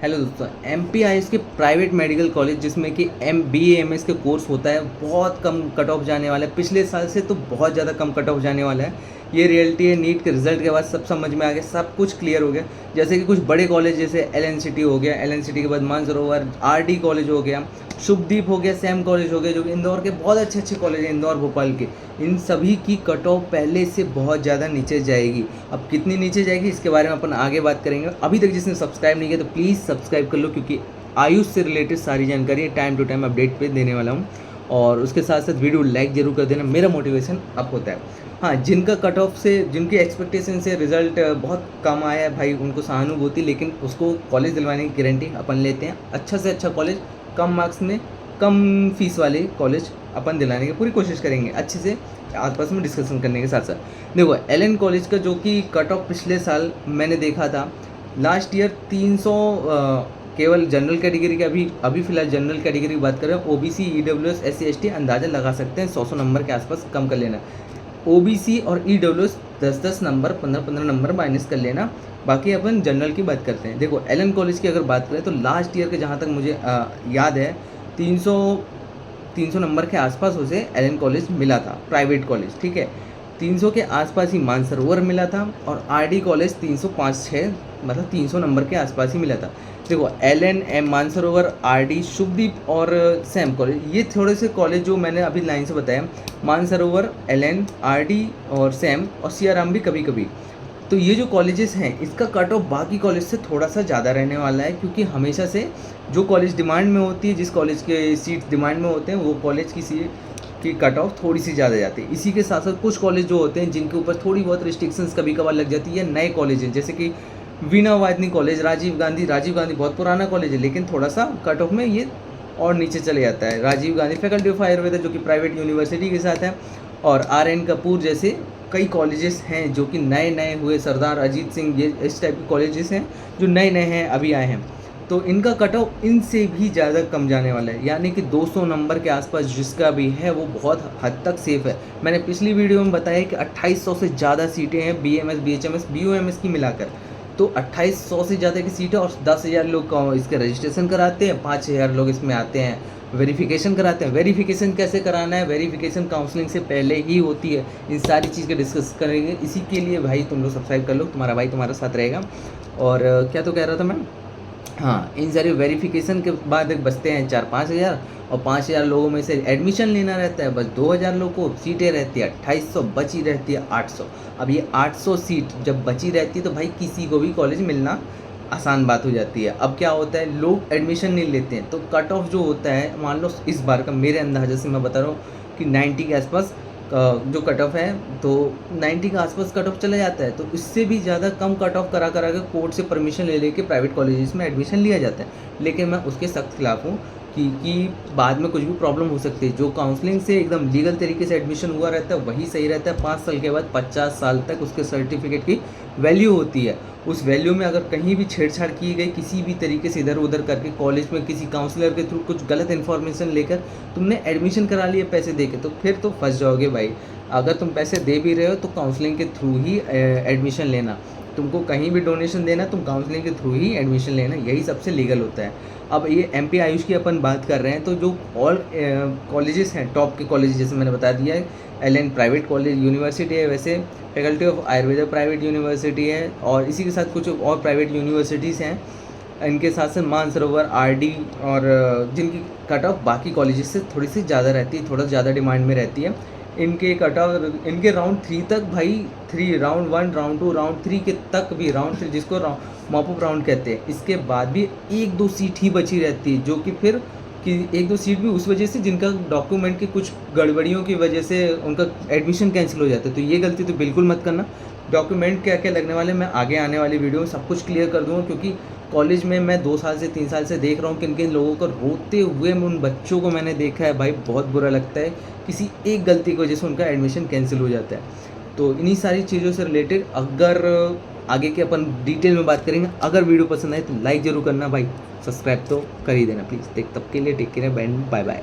Hello दोस्तों, MPIS के private medical college जिसमें कि BAMS के कोर्स होता है, बहुत कम कट ऑफ जाने वाला है। पिछले साल से तो बहुत ज़्यादा कम कट ऑफ जाने वाला है। ये रियलिटी है। नीट के रिजल्ट के बाद सब समझ में आ गया, सब कुछ क्लियर हो गया। जैसे कि कुछ बड़े कॉलेज जैसे LNCT हो गया, LNCT के बाद मानसरोवर RD कॉलेज हो गया, शुभदीप हो गया, सैम कॉलेज हो गया, जो कि इंदौर के बहुत अच्छे अच्छे कॉलेज हैं, इंदौर भोपाल के। इन सभी की कट ऑफ पहले से बहुत ज़्यादा नीचे जाएगी। अब कितनी नीचे जाएगी इसके बारे में अपन आगे बात करेंगे। अभी तक जिसने सब्सक्राइब नहीं किया तो प्लीज़ सब्सक्राइब कर लो, क्योंकि आयुष से रिलेटेड सारी जानकारी टाइम टू टाइम अपडेट पे देने वाला हूँ। और उसके साथ साथ वीडियो लाइक जरूर कर देना, मेरा मोटिवेशन अप होता है। हाँ, जिनका कट ऑफ से, जिनकी एक्सपेक्टेशन से रिजल्ट बहुत कम आया है भाई, उनको सहानुभूति, लेकिन उसको कॉलेज दिलवाने की गारंटी अपन लेते हैं। अच्छा से अच्छा कॉलेज, कम मार्क्स में, कम फीस वाले कॉलेज अपन दिलाने की पूरी कोशिश करेंगे, अच्छे से आसपास में डिस्कशन करने के साथ साथ। देखो, LN कॉलेज का जो कि कट ऑफ पिछले साल मैंने देखा था, लास्ट ईयर 300 केवल जनरल कैटेगरी का, अभी फिलहाल जनरल कैटेगरी की बात करें, OBC EWS SC ST अंदाज़ा लगा सकते हैं 100 नंबर के आसपास कम कर लेना। OBC और EWS 10-10 नंबर, 15-15 नंबर माइनस कर लेना। बाकी अपन जनरल की बात करते हैं। देखो, LN कॉलेज की अगर बात करें तो लास्ट ईयर के जहाँ तक मुझे याद है 300 नंबर के आसपास उसे LN कॉलेज मिला था, प्राइवेट कॉलेज, ठीक है। 300 के आसपास ही मानसरोवर मिला था, और RD कॉलेज 305-6, मतलब 300 नंबर के आसपास ही मिला था। देखो, LN, मानसरोवर, RD, शुभदीप और सैम कॉलेज, ये थोड़े से कॉलेज जो मैंने अभी लाइन से बताया, मानसरोवर, LN, RD और सैम और CRM भी कभी कभी। तो ये जो कॉलेजेस हैं, इसका कट ऑफ बाकी कॉलेज से थोड़ा सा ज़्यादा रहने वाला है, क्योंकि हमेशा से जो कॉलेज डिमांड में होती है, जिस कॉलेज के सीट डिमांड में होते हैं, वो कॉलेज की सीट की कट ऑफ थोड़ी सी ज़्यादा जाती है। इसी के साथ साथ कुछ कॉलेज जो होते हैं जिनके ऊपर थोड़ी बहुत रिस्ट्रिक्शंस कभी कभार लग जाती है। नए कॉलेज हैं जैसे कि वीणा वादनी कॉलेज, राजीव गांधी बहुत पुराना कॉलेज है, लेकिन थोड़ा सा कट ऑफ में ये और नीचे चले जाता है। राजीव गांधी फैकल्टी ऑफ आयुर्वेदा जो कि प्राइवेट यूनिवर्सिटी के साथ है, और RN कपूर जैसे कई कॉलेजेस हैं जो कि नए नए हुए, सरदार अजीत सिंह, ये इस टाइप के कॉलेजेस हैं जो नए नए हैं, अभी आए हैं। तो इनका कट ऑफ इनसे भी ज़्यादा कम जाने वाला है, यानी कि 200 नंबर के आसपास जिसका भी है वो बहुत हद तक सेफ़ है। मैंने पिछली वीडियो में बताया कि 2800 से ज़्यादा सीटें हैं BAMS, BHMS, BOMS की मिलाकर। तो 2800 से ज़्यादा की सीटें, और 10,000 लोग इसके रजिस्ट्रेशन कराते हैं, 5,000 लोग इसमें आते हैं, वेरिफिकेशन कराते हैं। वेरिफिकेशन कैसे कराना है, वेरिफिकेशन काउंसलिंग से पहले ही होती है। इन सारी चीज़ के डिस्कस करेंगे। इसी के लिए भाई तुम लोग सब्सक्राइब कर लो, तुम्हारा भाई तुम्हारा साथ रहेगा। और क्या तो कह रहा था मैं, हाँ, इन सारी वेरिफिकेशन के बाद बचते हैं 4-5 हज़ार, और 5,000 लोगों में से एडमिशन लेना रहता है बस 2,000 लोगों को। सीटें रहती है 2800, बची रहती है 800। अब ये 800 सीट जब बची रहती है तो भाई किसी को भी कॉलेज मिलना आसान बात हो जाती है। अब क्या होता है, लोग एडमिशन नहीं लेते हैं, तो कट ऑफ जो होता है, मान लो इस बार का मेरे अंदाजे से मैं बता रहा हूँ कि 90 के आसपास जो कट ऑफ है, तो 90 के आसपास कट ऑफ चला जाता है। तो इससे भी ज़्यादा कम कट ऑफ करा के कोर्ट से परमिशन ले लेके प्राइवेट कॉलेजेस में एडमिशन लिया जाता है। लेकिन मैं उसके सख्त खिलाफ हूँ कि बाद में कुछ भी प्रॉब्लम हो सकती है। जो काउंसलिंग से एकदम लीगल तरीके से एडमिशन हुआ रहता है वही सही रहता है। 5 साल के बाद 50 साल तक उसके सर्टिफिकेट की वैल्यू होती है। उस वैल्यू में अगर कहीं भी छेड़छाड़ की गई किसी भी तरीके से, इधर उधर करके, कॉलेज में किसी काउंसलर के थ्रू कुछ गलत इन्फॉर्मेशन लेकर तुमने एडमिशन करा लिया पैसे दे के, तो फिर तो फंस जाओगे भाई। अगर तुम पैसे दे भी रहे हो तो काउंसलिंग के थ्रू ही एडमिशन लेना। तुमको कहीं भी डोनेशन देना, तुम काउंसलिंग के थ्रू ही एडमिशन लेना, यही सबसे लीगल होता है। अब ये MP आयुष की अपन बात कर रहे हैं, तो जो ऑल कॉलेजेस हैं, टॉप के कॉलेज, जैसे मैंने बता दिया है, LN प्राइवेट कॉलेज यूनिवर्सिटी है, वैसे faculty of Ayurveda private university है, और इसी के साथ कुछ और प्राइवेट यूनिवर्सिटीज़ हैं। इनके साथ साथ मानसरोवर, RD, और जिनकी कट ऑफ बाकी कॉलेजेस से थोड़ी सी ज़्यादा रहती है, थोड़ा ज़्यादा डिमांड में रहती है। इनके कट ऑफ, इनके राउंड 3 तक भाई, 3 राउंड 1, राउंड 2, राउंड 3 के तक भी, राउंड 3 जिसको मॉपअप राउंड कहते हैं, इसके बाद भी 1-2 सीट ही बची रहती है, जो कि फिर कि 1-2 सीट भी उस वजह से जिनका डॉक्यूमेंट की कुछ गड़बड़ियों की वजह से उनका एडमिशन कैंसिल हो जाता है। तो ये गलती तो बिल्कुल मत करना। डॉक्यूमेंट क्या क्या लगने वाले मैं आगे आने वाली वीडियो में सब कुछ क्लियर कर दूँगा, क्योंकि कॉलेज में मैं 2 साल से 3 साल से देख रहा हूँ किन किन लोगों को रोते हुए, उन बच्चों को मैंने देखा है भाई, बहुत बुरा लगता है। किसी एक गलती की वजह से उनका एडमिशन कैंसिल हो जाता है। तो इन्हीं सारी चीज़ों से रिलेटेड अगर आगे के अपन डिटेल में बात करेंगे। अगर वीडियो पसंद आए तो लाइक ज़रूर करना भाई, सब्सक्राइब तो कर ही देना प्लीज़। तब के लिए टेक केयर, बाय बाय।